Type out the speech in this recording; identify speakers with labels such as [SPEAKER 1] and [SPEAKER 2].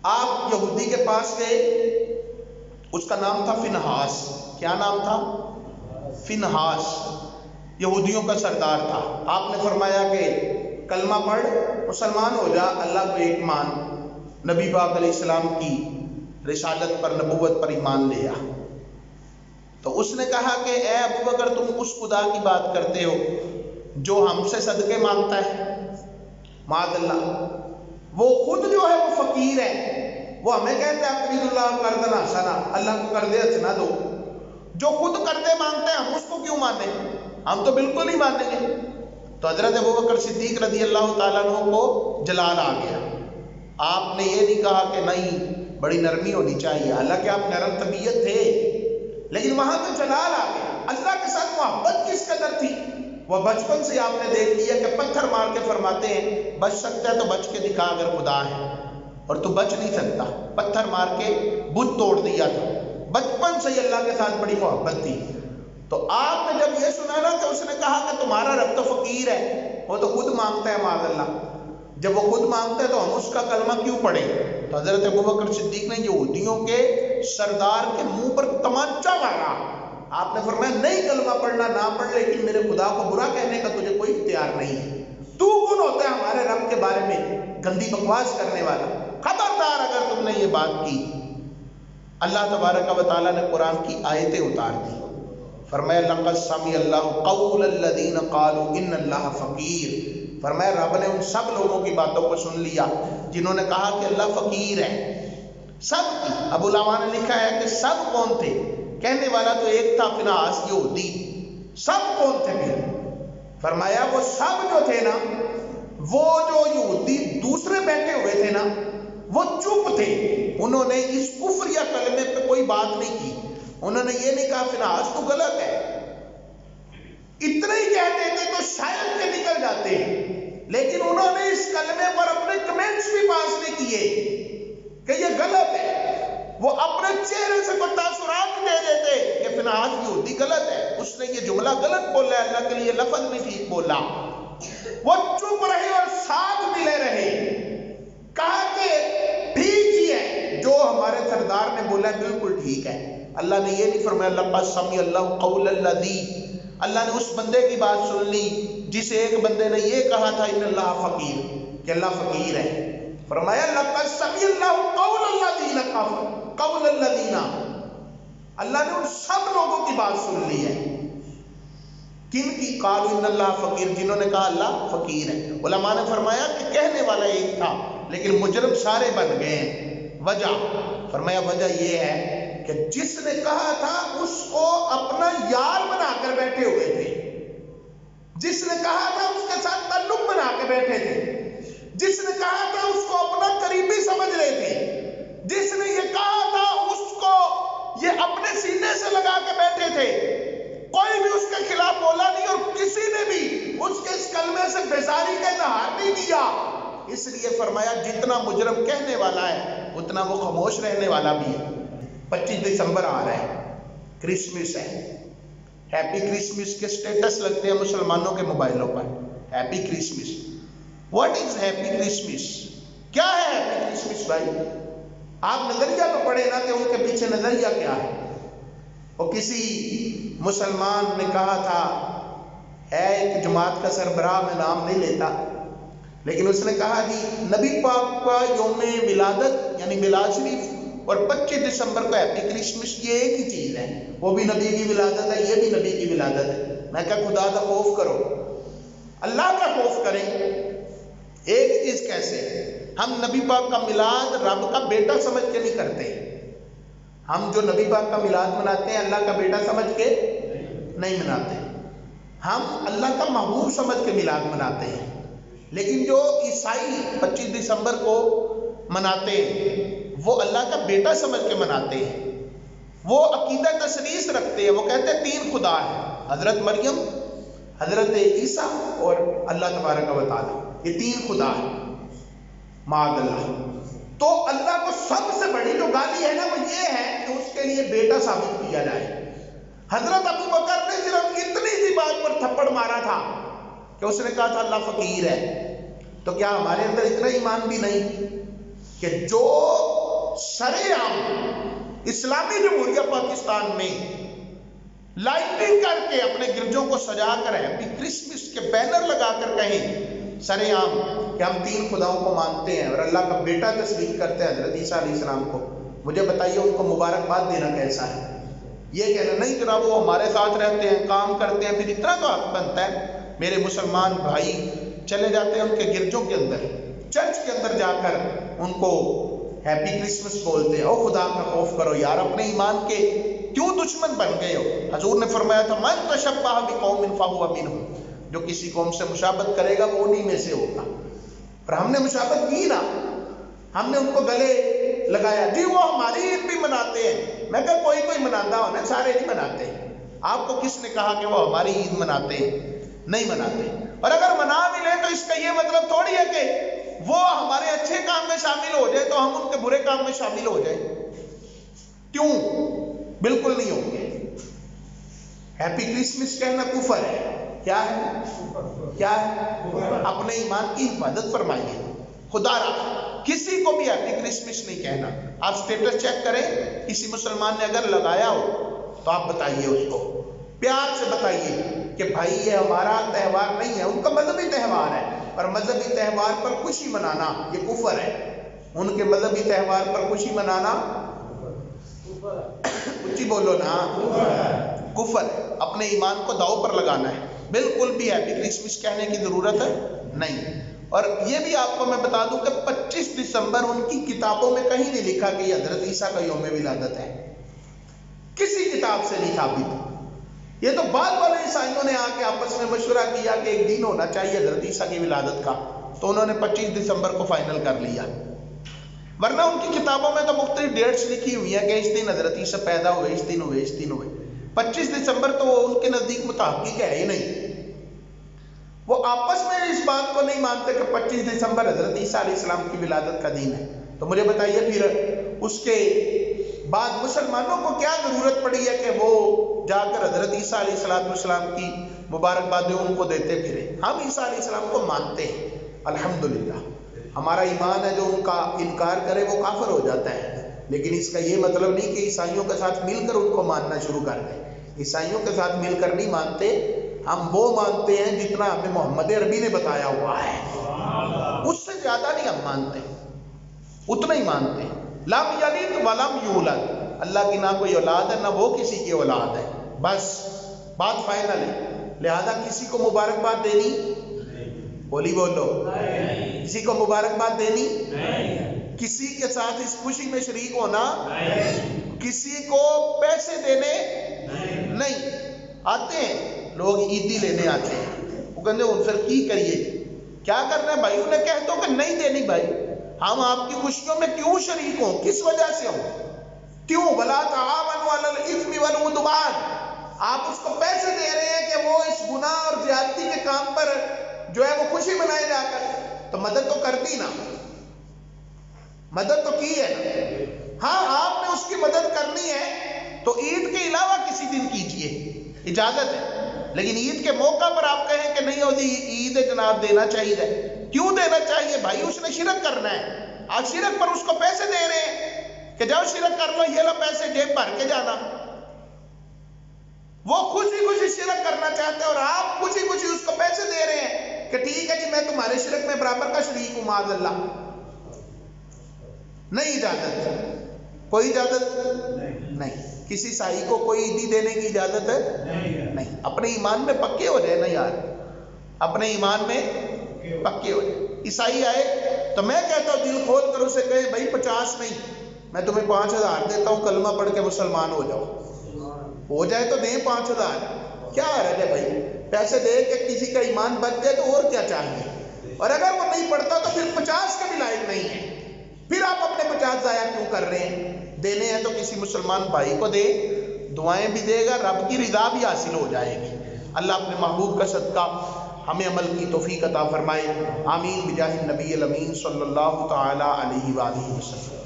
[SPEAKER 1] آپ یہودی کے پاس گئے، اس کا نام تھا فنحاس. کیا نام تھا؟ فنحاس. یہودیوں کا سردار تھا. آپ نے فرمایا کہ کلمہ پڑھ، مسلمان ہو جا، اللہ کو ایک مان، نبی پاک علیہ السلام کی رسالت پر، نبوت پر ایمان لے آ. تو اس نے کہا کہ اے ابو بکر، تم اس خدا کی بات کرتے ہو جو ہم سے صدقے مانگتا ہے؟ معاذ اللہ. وہ خود جو ہے وہ فقیر ہے، وہ ہمیں کہتا ہے اقرض اللہ قرضا حسنا، اللہ کو قرض حسنا دو. جو خود قرضے مانگتا ہے ہم اس کو کیوں مانیں؟ ہم تو بالکل ہی مانیں گے. تو حضرت ابوبکر صدیق رضی اللہ تعالیٰ عنہ کو جلال آ گیا. آپ نے یہ نہیں کہا کہ نہیں بڑی نرمی ہونی چاہیے، حالانکہ آپ نرم طبیعت تھے، لیکن وہاں تو جلال آ گیا. اللہ کے ساتھ محبت کس قدر تھی، وہ بچپن سے آپ نے دیکھ لیا کہ پتھر مار کے فرماتے ہیں بچ سکتا ہے تو بچ کے دکھا اگر خدا ہے، اور تو بچ نہیں سکتا. پتھر مار کے بت توڑ دیا تھا. بچپن سے ہی اللہ کے ساتھ بڑی محبت تھی. تو آپ نے جب یہ سنا نا کہ اس نے کہا کہ تمہارا رب تو فقیر ہے، وہ تو خود مانگتا ہے معاذ اللہ، جب وہ خود مانگتا ہے تو ہم اس کا کلمہ کیوں پڑھیں؟ تو حضرت ابوبکر صدیق نے یہودیوں کے سردار کے منہ پر تمانچہ مارا. آپ نے فرمایا نہیں کلمہ پڑھنا نہ پڑھ، لیکن میرے خدا کو برا کہنے کا تجھے کوئی اختیار نہیں ہے. تو کون ہوتا ہے ہمارے رب کے بارے میں گندی بکواس کرنے والا؟ خبردار اگر تم نے یہ بات کی. اللہ تبارک و تعالیٰ نے قرآن کی آیتیں اتار دی. فرمایا لقد سمع اللہ قول الذین قالوا ان اللہ فقیر. فرمایا رب نے ان سب لوگوں کی باتوں کو سن لیا جنہوں نے کہا کہ اللہ فقیر ہے. سب کی. ابو العوان نے لکھا ہے کہ سب کون تھے؟ کہنے والا تو ایک تھا فنحاس یہودی. سب کون تھے پھر؟ فرمایا وہ سب جو تھے نا، وہ جو یہودی دوسرے بیٹھے ہوئے تھے نا، وہ چپ تھے. انہوں نے اس کفر یا کلمے پہ کوئی بات نہیں کی. انہوں نے یہ نہیں کہا فنحاس تو غلط ہے، اتنا ہی کہتے تھے تو شاید کے نکل جاتے، لیکن انہوں نے اس کلمے پر اپنے کمنٹس بھی پاس نہیں کیے کہ یہ غلط ہے. وہ اپنے چہرے سے کوئی تاثرات دے دیتے کہ فنحاس یہودی غلط ہے، اس نے یہ جملہ غلط بولا ہے، اللہ کے لیے لفظ نہیں ٹھیک بولا. وہ چپ رہے اور ساتھ ملے رہے. کہا کہ ٹھیک ہی ہے جو ہمارے سردار نے بولا ہے بالکل ٹھیک ہے. اللہ نے یہ نہیں فرمایا لقد سمع اللہ قول الذی، اللہ نے اس بندے کی بات سن لی جسے ایک بندے نے یہ کہا تھا ان اللہ فقیر، کہ اللہ فقیر ہے. فرمایا لقد سمع اللہ قول الذین قول الذین، اللہ نے ان سب لوگوں کی بات سن لی ہے. کن کی؟ قالوا ان اللہ فقیر، جنہوں نے کہا اللہ فقیر ہے. علماء نے فرمایا کہ کہنے والا ایک تھا لیکن مجرم سارے بن گئے ہیں. وجہ فرمایا وجہ یہ ہے کہ جس نے کہا تھا اس کو اپنا یار بنا کر بیٹھے ہوئے تھے، جس نے کہا تھا اس کے ساتھ تعلق بنا کے بیٹھے تھے، جس نے کہا تھا اس کو اپنا قریبی سمجھ رہے تھے، جس نے یہ کہا تھا اس کو یہ اپنے سینے سے لگا کے بیٹھے تھے. کوئی بھی اس کے خلاف بولا نہیں اور کسی نے بھی اس کے اس کلمے سے بیزاری کا اظہار نہیں کیا. اس لیے فرمایا جتنا مجرم کہنے والا ہے اتنا وہ خاموش رہنے والا بھی ہے. 25 دسمبر آ رہا ہے، کرسمس ہے. ہیپی کرسمس کے سٹیٹس لگتے ہیں مسلمانوں کے موبائلوں پر. Happy Christmas. What is happy Christmas? کیا ہے ہیپی کرسمس بھائی؟ آپ نظریہ تو پڑھے نا کہ ان کے پیچھے نظریہ کیا ہے. وہ کسی مسلمان نے کہا تھا، ہے ایک جماعت کا سربراہ، میں نام نہیں لیتا، لیکن اس نے کہا جی نبی پاک کا یوم ولادت یعنی میلاد شریف اور 25 دسمبر کو ہیپی کرسمس یہ ایک ہی چیز ہے. وہ بھی نبی کی ولادت ہے، یہ بھی نبی کی ولادت ہے. میں کہا خدا کا خوف کرو، اللہ کا خوف کریں. ایک چیز کیسے؟ ہم نبی پاک کا میلاد رب کا بیٹا سمجھ کے نہیں کرتے. ہم جو نبی پاک کا میلاد مناتے ہیں اللہ کا بیٹا سمجھ کے نہیں مناتے. ہم اللہ کا محبوب سمجھ کے میلاد مناتے ہیں. لیکن جو عیسائی 25 دسمبر کو مناتے ہیں وہ اللہ کا بیٹا سمجھ کے مناتے ہیں. وہ عقیدہ تثلیث رکھتے ہیں. وہ کہتے ہیں 3 خدا ہے، حضرت مریم، حضرت عیسیٰ اور اللہ تبارک و تعالی، یہ 3 خدا ہے. معاذ اللہ. تو اللہ کو سب سے بڑی جو گالی ہے نا وہ یہ ہے کہ اس کے لیے بیٹا ثابت کیا جائے. حضرت ابو بکر نے صرف اتنی سی بات پر تھپڑ مارا تھا کہ اس نے کہا تھا اللہ فقیر ہے. تو کیا ہمارے اندر اتنا ایمان بھی نہیں کہ جو سرے عام اسلامی جمہوریہ پاکستان میں لائٹنگ کر کے اپنے گرجوں کو سجا کر ہیپی کرسمس کے بینر لگا کر کہیں سرے عام کہ ہم 3 خداؤں کو مانتے ہیں اور اللہ کا بیٹا تسلیم کرتے ہیں حضرت عیسیٰ علیہ السلام کو، مجھے بتائیے ان کو مبارکباد دینا کیسا ہے؟ یہ کہنا نہیں جناب وہ ہمارے ساتھ رہتے ہیں، کام کرتے ہیں، پھر اتنا تو حق بنتا ہے میرے مسلمان بھائی چلے جاتے ہیں ان کے گرجوں کے اندر، چرچ کے اندر جا کر ان کو ہیپی کرسمس بولتے ہیں۔ او خدا کا خوف کرو یار، اپنے ایمان کے کیوں دشمن بن گئے ہو؟ حضور نے فرمایا تھا من تشبہ بقوم فہو منہم، جو کسی قوم سے مشابہت کرے گا وہ انہی میں سے ہوگا۔ اور ہم نے مشابہت کی نا، ہم نے ان کو گلے لگایا، جی وہ ہماری عید بھی مناتے ہیں، میں کہا کوئی کوئی مناتا ہونا، سارے نہیں مناتے۔ آپ کو کس نے کہا کہ وہ ہماری عید مناتے ہیں؟ نہیں مناتے۔ اور اگر منا بھی لیں تو اس کا یہ مطلب تھوڑی ہے کہ وہ ہمارے اچھے کام میں شامل ہو جائے تو ہم ان کے برے کام میں شامل ہو جائیں، کیوں؟ بالکل نہیں ہوں گے۔ ہیپی کرسمس کہنا کفر ہے۔ کیا ہے؟ کیا ہے؟ اپنے ایمان کی حفاظت فرمائیے، خدا رکھ کسی کو بھی ہیپی کرسمس نہیں کہنا۔ آپ سٹیٹس چیک کریں، کسی مسلمان نے اگر لگایا ہو تو آپ بتائیے اس کو، پیار سے بتائیے کہ بھائی یہ ہمارا تہوار نہیں ہے، ان کا مذہبی تہوار ہے، اور مذہبی تہوار پر خوشی منانا یہ کفر ہے۔ ان کے مذہبی تہوار پر خوشی منانا کچھ بولو نا، کفر ہے۔ اپنے ایمان کو داؤ پر لگانا ہے، بالکل بھی ہیپی کرسمس کہنے کی ضرورت نہیں۔ اور یہ بھی آپ کو میں بتا دوں کہ 25 دسمبر ان کی کتابوں میں کہیں نہیں لکھا کہ یہ حضرت عیسیٰ کا یوم ولادت ہے، کسی کتاب سے نہیں ثابت۔ یہ تو بعد والے عیسائیوں نے آ کے آپس میں مشورہ کیا کہ ایک دن ہونا چاہیے حضرت عیسیٰ کی ولادت کا، تو انہوں نے 25 دسمبر کو فائنل کر لیا، ورنہ ان کی کتابوں میں تو مختلف ڈیٹس لکھی ہوئی ہیں کہ اس دن حضرت عیسیٰ پیدا ہوئے، اس دن ہوئے، اس دن ہوئے۔ 25 دسمبر تو ان کے نزدیک متحقق ہے ہی نہیں، وہ آپس میں اس بات کو نہیں مانتے کہ 25 دسمبر حضرت عیسیٰ علیہ السلام کی ولادت کا دن ہے۔ تو مجھے بتائیے پھر اس کے بعد مسلمانوں کو کیا ضرورت پڑی ہے کہ وہ جا کر حضرت عیسیٰ علیہ السلام کی مبارکبادیں ان کو دیتے پھرے؟ ہم عیسیٰ علیہ السلام کو مانتے ہیں الحمدللہ، ہمارا ایمان ہے، جو ان کا انکار کرے وہ کافر ہو جاتا ہے، لیکن اس کا یہ مطلب نہیں کہ عیسائیوں کے ساتھ مل کر ان کو ماننا شروع کر دیں۔ عیسائیوں کے ساتھ مل کر نہیں مانتے، ہم وہ مانتے ہیں جتنا ہمیں محمد عربی نے بتایا ہوا ہے، اس سے زیادہ نہیں ہم مانتے، اتنا ہی مانتے ہیں۔ لم یلد ولم یولد، اللہ کی نہ کوئی اولاد ہے نہ وہ کسی کی اولاد ہے، بس بات فائنل ہے۔ لہذا کسی کو مبارکباد دینی، بولی بولو، کسی کو مبارکباد دینی، کسی کے ساتھ اس خوشی میں شریک ہونا، کسی کو پیسے دینے نہیں۔ آتے ہیں لوگ عیدی لینے آتے ہیں، وہ کہتے ہیں ان پھر کی کریے، کیا کرنا ہے بھائی؟ انہیں کہہ دو کہ نہیں دینی بھائی، ہم آپ کی خوشیوں میں کیوں شریک ہوں، کس وجہ سے ہوں، کیوں؟ وَلَا تَعَاوَنُوا عَلَى الْإِثْمِ وَالْعُدْوَانِ، آپ اس کو پیسے دے رہے ہیں کہ وہ اس گناہ اور زیادتی کے کام پر جو ہے وہ خوشی منائے جا کر، تو مدد تو کر دی نا، مدد تو کی ہے نا۔ ہاں آپ نے اس کی مدد کرنی ہے تو عید کے علاوہ کسی دن کیجئے، اجازت ہے، لیکن عید کے موقع پر آپ کہیں کہ نہیں ہو جی عید جناب دینا چاہیے، کیوں دینا چاہیے بھائی؟ اس نے شرک کرنا ہے، آپ شرک پر اس کو پیسے دے رہے ہیں کہ جاؤ شرک کر لو، یہ لو پیسے جیب بھر کے جانا۔ وہ خوشی خوشی شرک کرنا چاہتے ہیں اور آپ خوشی خوشی اس کو پیسے دے رہے ہیں کہ ٹھیک ہے جی میں تمہارے شرک میں برابر کا شریک ہوں، معاذ اللہ۔ نہیں اجازت، کوئی اجازت نہیں، کسی عیسائی کو کوئی عیدی دینے کی اجازت ہے نہیں۔ اپنے ایمان میں پکے ہو جائے نا یار، اپنے ایمان میں پکے ہو جائے۔ عیسائی آئے تو میں کہتا ہوں دل کھول کر اسے کہے بھائی 50 نہیں، میں تمہیں 5000 دیتا ہوں، کلمہ پڑھ کے مسلمان ہو جاؤ، ہو جائے تو دیں 5000، کیا حرج ہے بھائی؟ پیسے دے کہ کسی کا ایمان بچ جائے تو اور کیا چاہیے؟ اور اگر وہ نہیں پڑھتا تو پھر 50 کے بھی لائق نہیں ہے، پھر آپ اپنے 50 ضائع کیوں کر رہے ہیں؟ دینے ہیں تو کسی مسلمان بھائی کو دے، دعائیں بھی دے گا، رب کی رضا بھی حاصل ہو جائے گی۔ اللہ اپنے محبوب کا صدقہ ہمیں عمل کی توفیق عطا فرمائے، آمین بجاہ النبی الامین صلی اللہ تعالی علیہ وآلہ وسلم۔